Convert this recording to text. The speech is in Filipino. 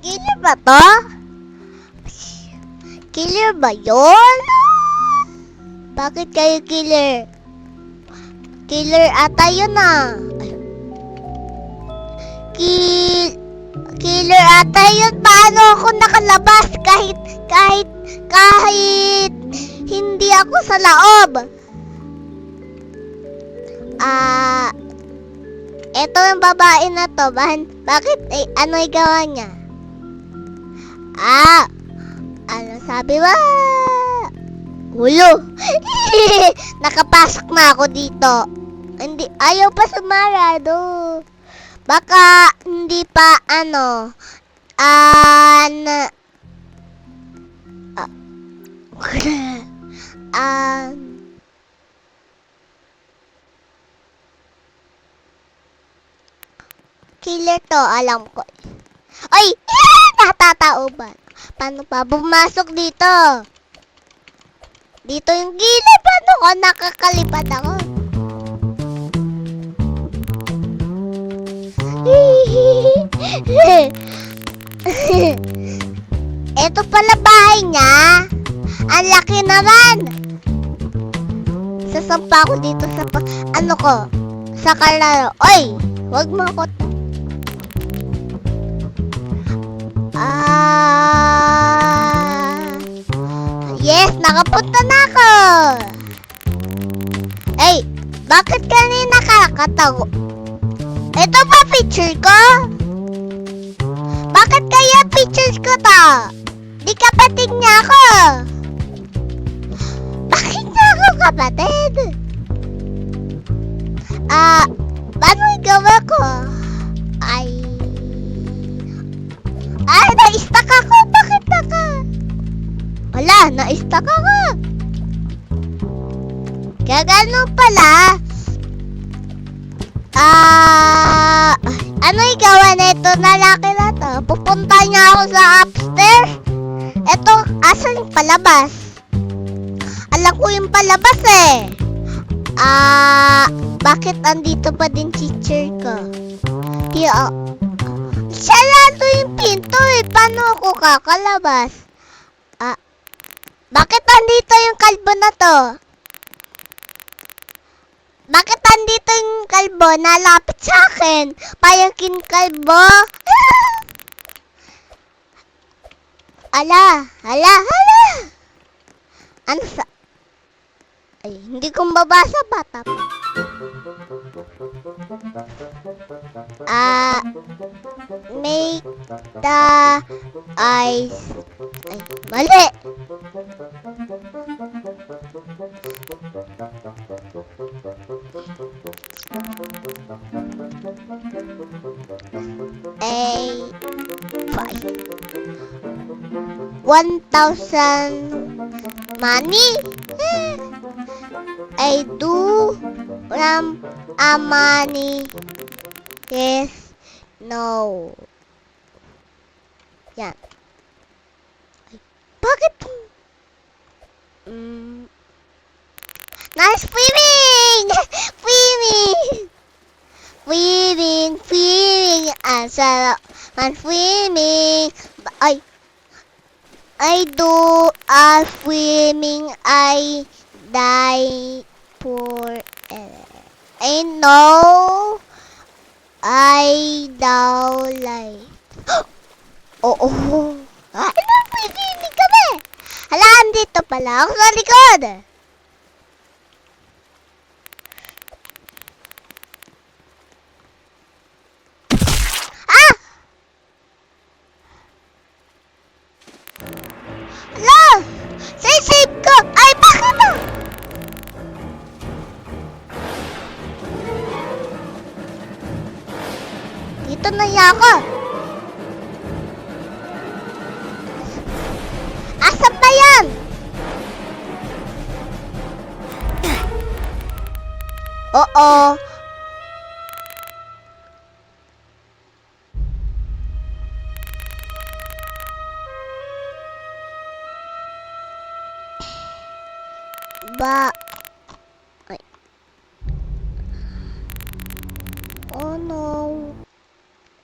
Killer ba to? Killer ba yun? Bakit kayo killer? Killer ata yun ah. Killer ata yun. Paano ako nakalabas kahit hindi ako sa loob? Eto yung babae na to. Bakit? Ano yung gawa niya? Ano sabi ba? Hulo! Nakapasok na ako dito. Hindi, ayaw pa sumarado. Baka hindi pa killer to, alam ko. Ay! Natatao ba? Paano pa bumasok dito? Dito yung killer. Paano ko nakakalipad ako? Ito pala bahay niya. Ang laki naman. Sasampa ako dito sa sa kalaro. Oy! Wag mo ako. Yes, nakapunta na ako. Ay, bakit kanina nakakatago? Ito ba picture ko? Bakit kaya pictures ko to? Di kapatid niya ako. Bakit niya ako kapatid? Paano igawa ko? Na-stuck ako. Bakit wala, na-stuck ako. Kaya gano'n pala. Ano yung gawa na ito na laki na to? Pupunta niya ako sa upstairs. Ito, asan yung palabas? Alam ko yung palabas eh. Bakit andito pa din teacher ko? Sarado yung pinto eh. Paano ako kakalabas? Bakit andito yung kalbo na to? Bakit andito yung kalbo na lapit sa akin? Payangkin kalbo? Ala. Ano sa... Ay, hindi kong babasa bata pa. Make the eyes... Ay, mali! A 1,000 money? I do money. Yes. No. Yan. Bakit? Nice swimming! Swimming! Ang sarap ng swimming. I do swimming. I die for I know I don't like. Oo. Swimming kami. Hala, andito pala ako sa likod. Hala! Save ko! Ay, bakit to? Dito na ako. Asan ba yan? Oo. Ay. Oh no.